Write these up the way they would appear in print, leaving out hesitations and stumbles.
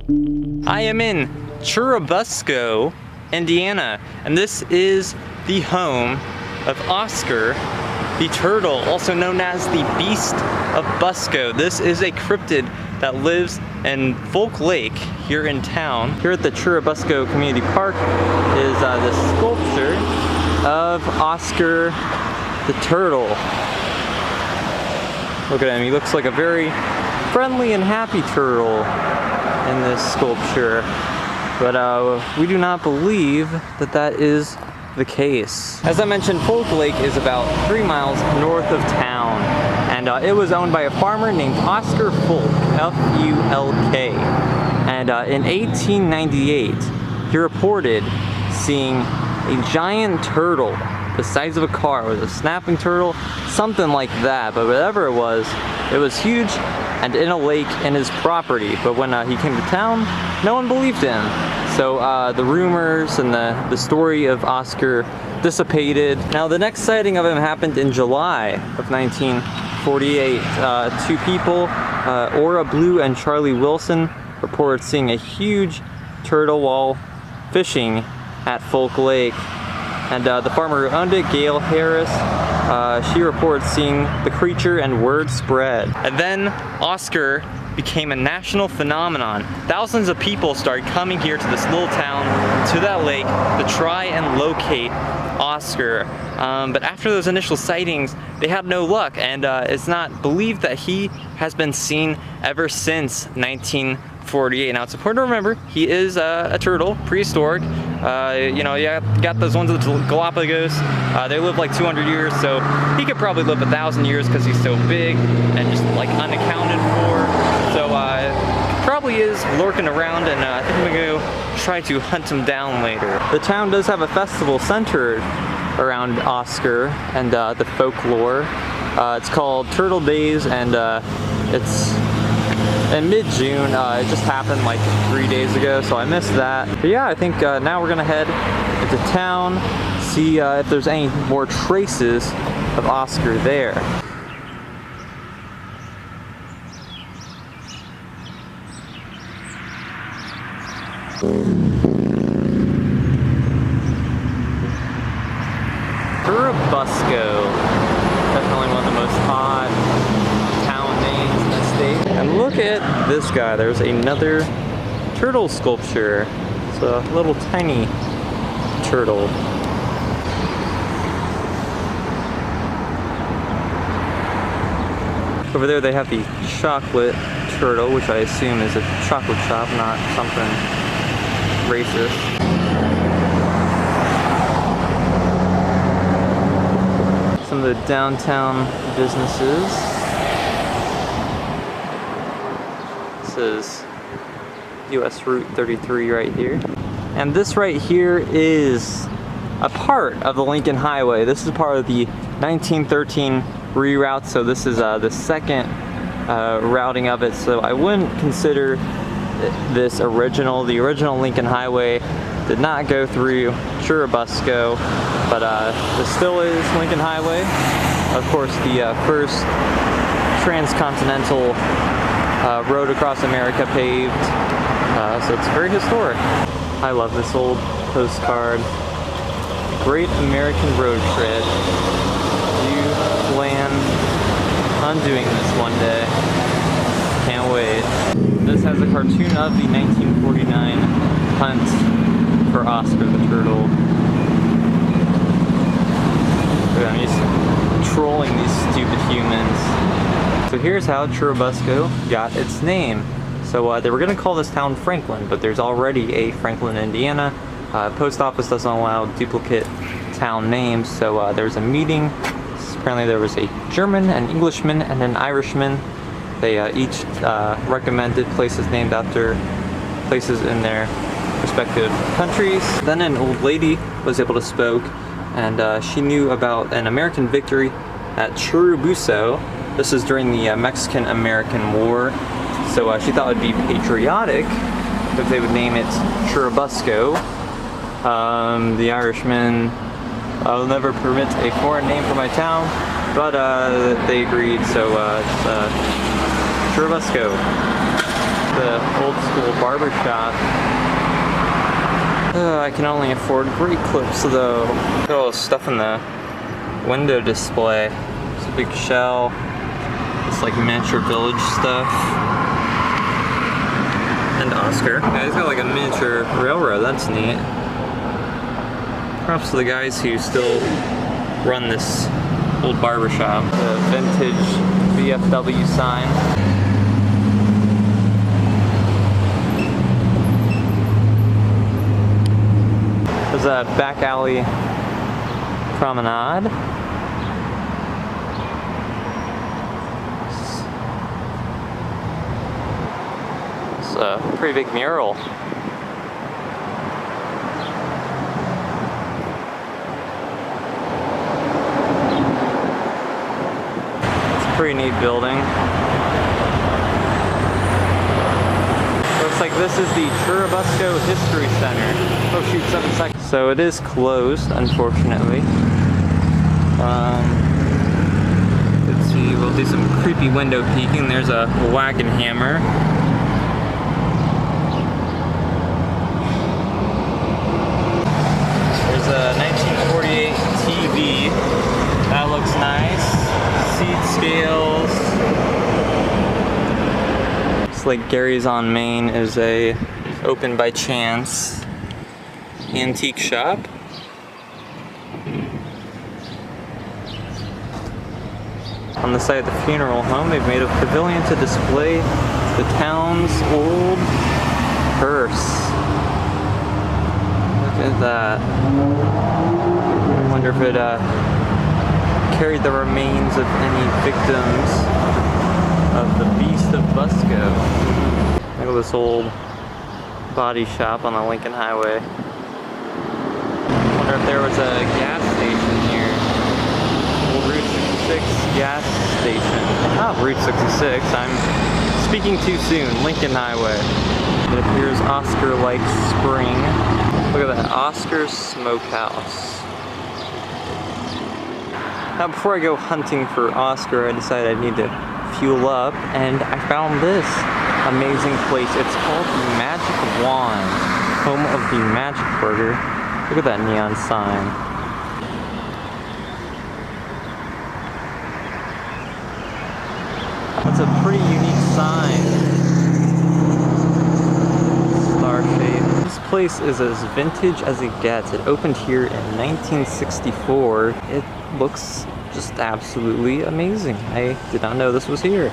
I am in Churubusco, Indiana, and this is the home of Oscar the turtle, also known as the Beast of Busco. This is a cryptid that lives in Fulk Lake here in town. Here at the Churubusco Community Park is this sculpture of Oscar the turtle. Look at him, he looks like a very friendly and happy turtle in this sculpture. But we do not believe that that is the case. As I mentioned, Fulk Lake is about 3 miles north of town, and it was owned by a farmer named Oscar Fulk, F-U-L-K. And in 1898, he reported seeing a giant turtle the size of a car. It was a snapping turtle, something like that, but whatever it was huge and in a lake in his property. But when he came to town, no one believed him. So the rumors and the story of Oscar dissipated. Now the next sighting of him happened in July of 1948. Two people, Ora Blue and Charlie Wilson, reported seeing a huge turtle while fishing at Fulk Lake. And the farmer who owned it, Gail Harris, she reported seeing the creature, and word spread. And then Oscar became a national phenomenon. Thousands of people started coming here to this little town, to that lake, to try and locate Oscar. But after those initial sightings, they had no luck, and it's not believed that he has been seen ever since 1948. Now it's important to remember, he is a turtle, prehistoric. You know, you got those ones at the Galapagos. They live like 200 years, so he could probably live 1,000 years because he's so big and just like unaccounted for. So probably is lurking around, and I think I'm gonna go try to hunt him down later. The town does have a festival centered around Oscar and the folklore. It's called Turtle Days, and it's in mid-June. It just happened like 3 days ago, so I missed that. But yeah, I think now we're gonna head into town, see if there's any more traces of Oscar there. Churubusco, definitely one of the most odd town names in the state. And look at this guy, there's another turtle sculpture. It's a little tiny turtle. Over there they have the chocolate turtle, which I assume is a chocolate shop, not something racist. Some of the downtown businesses. This is US Route 33 right here. And this right here is a part of the Lincoln Highway. This is part of the 1913 reroute, so this is the second routing of it. So I wouldn't consider this original. The original Lincoln Highway did not go through Churubusco, but this still is Lincoln Highway. Of course, the first transcontinental road across America paved, so it's very historic. I love this old postcard. Great American Road Tread. You plan on doing this one day. Can't wait. This has a cartoon of the 1949 hunt for Oscar the turtle. I'm just trolling these stupid humans. So here's how Churubusco got its name. So they were going to call this town Franklin, but there's already a Franklin, Indiana. Post office doesn't allow duplicate town names, so there was a meeting. Apparently there was a German, an Englishman, and an Irishman. They each recommended places named after places in their respective countries. Then an old lady was able to spoke, and she knew about an American victory at Churubusco. This is during the Mexican-American War, so she thought it would be patriotic if they would name it Churubusco. The Irishman, I'll never permit a foreign name for my town, but they agreed, so it's Churubusco. the old school barber shop. I can only afford great clips though. Look at all the stuff in the window display. It's a big shell. It's like miniature village stuff. And Oscar. Yeah, he's got like a miniature railroad, that's neat. Props to the guys who still run this old barber shop. The vintage VFW sign. There's a back alley promenade. It's a pretty big mural. It's a pretty neat building. Looks like this is the Churubusco History Center. Oh shoot, 7 seconds. So it is closed, unfortunately. Let's see, we'll do some creepy window peeking. There's a wagon hammer. There's a 1948 TV. That looks nice. Seat scales. Looks like Gary's on Main is a open by chance antique shop. On the side of the funeral home, they've made a pavilion to display the town's old hearse. Look at that. I wonder if it carried the remains of any victims of the Beast of Busco. Look at this old body shop on the Lincoln Highway. I wonder if there was a gas station here. Old Route 66 gas station. Not Route 66, I'm speaking too soon. Lincoln Highway. It appears Oscar likes spring. Look at that, Oscar's Smokehouse. Now before I go hunting for Oscar, I decided I need to fuel up, and I found this amazing place. It's called the Magic Wand, home of the Magic Burger. Look at that neon sign. That's a pretty unique sign. Star shape. This place is as vintage as it gets. It opened here in 1964. It looks just absolutely amazing. I did not know this was here.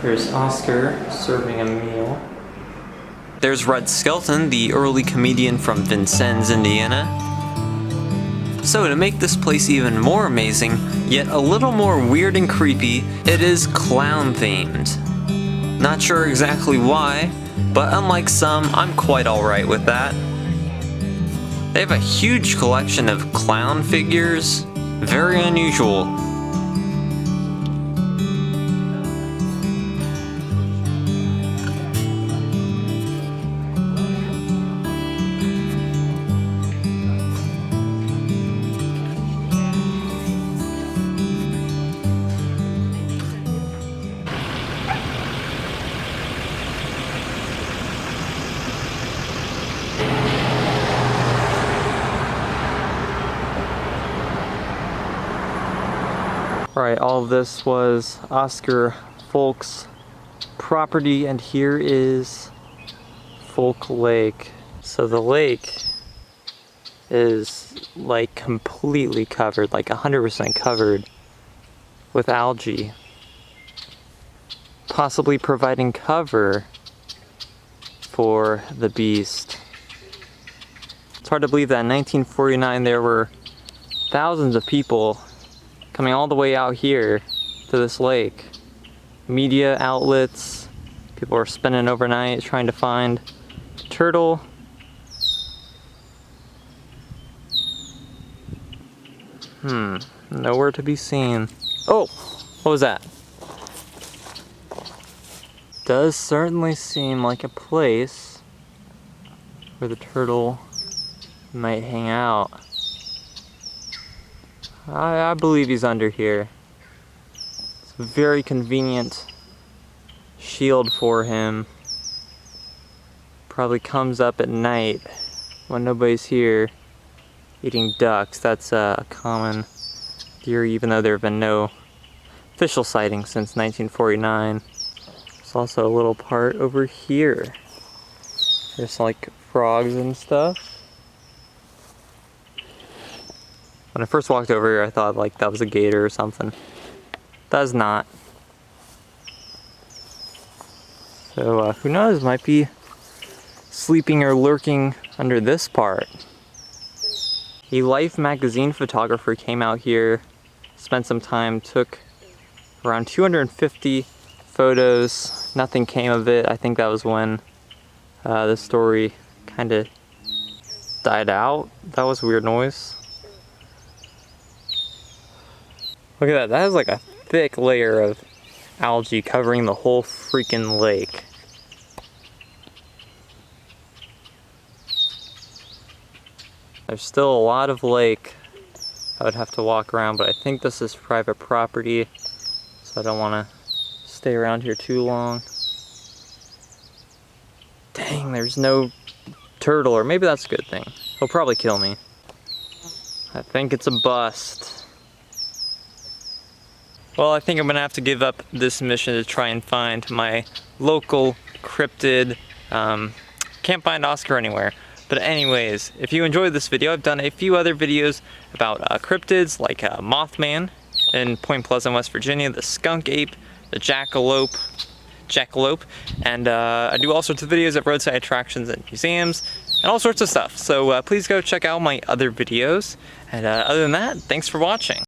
Here's Oscar serving a meal. There's Red Skelton, the early comedian from Vincennes, Indiana. So to make this place even more amazing, yet a little more weird and creepy, it is clown themed. Not sure exactly why, but unlike some, I'm quite alright with that. They have a huge collection of clown figures, very unusual. Alright, all of this was Oscar Fulk's property, and here is Fulk Lake. So the lake is like completely covered, like 100% covered with algae, possibly providing cover for the beast. It's hard to believe that in 1949 there were thousands of people coming all the way out here to this lake. Media outlets, people are spending overnight trying to find turtle. Nowhere to be seen. Oh, what was that? Does certainly seem like a place where the turtle might hang out. I believe he's under here. It's a very convenient shield for him. Probably comes up at night when nobody's here eating ducks. That's a common theory, even though there have been no official sightings since 1949. There's also a little part over here. There's like frogs and stuff. When I first walked over here, I thought like that was a gator or something. That's not. So who knows, might be sleeping or lurking under this part. A Life magazine photographer came out here, spent some time, took around 250 photos. Nothing came of it. I think that was when the story kind of died out. That was a weird noise. Look at that. That has like a thick layer of algae covering the whole freaking lake. There's still a lot of lake I would have to walk around, but I think this is private property, so I don't want to stay around here too long. Dang, there's no turtle, or maybe that's a good thing. He'll probably kill me. I think it's a bust. Well, I think I'm gonna have to give up this mission to try and find my local cryptid. Can't find Oscar anywhere. But anyways, if you enjoyed this video, I've done a few other videos about cryptids like Mothman in Point Pleasant, West Virginia, the skunk ape, the jackalope, and I do all sorts of videos at roadside attractions and museums, and all sorts of stuff. So please go check out my other videos. And other than that, thanks for watching.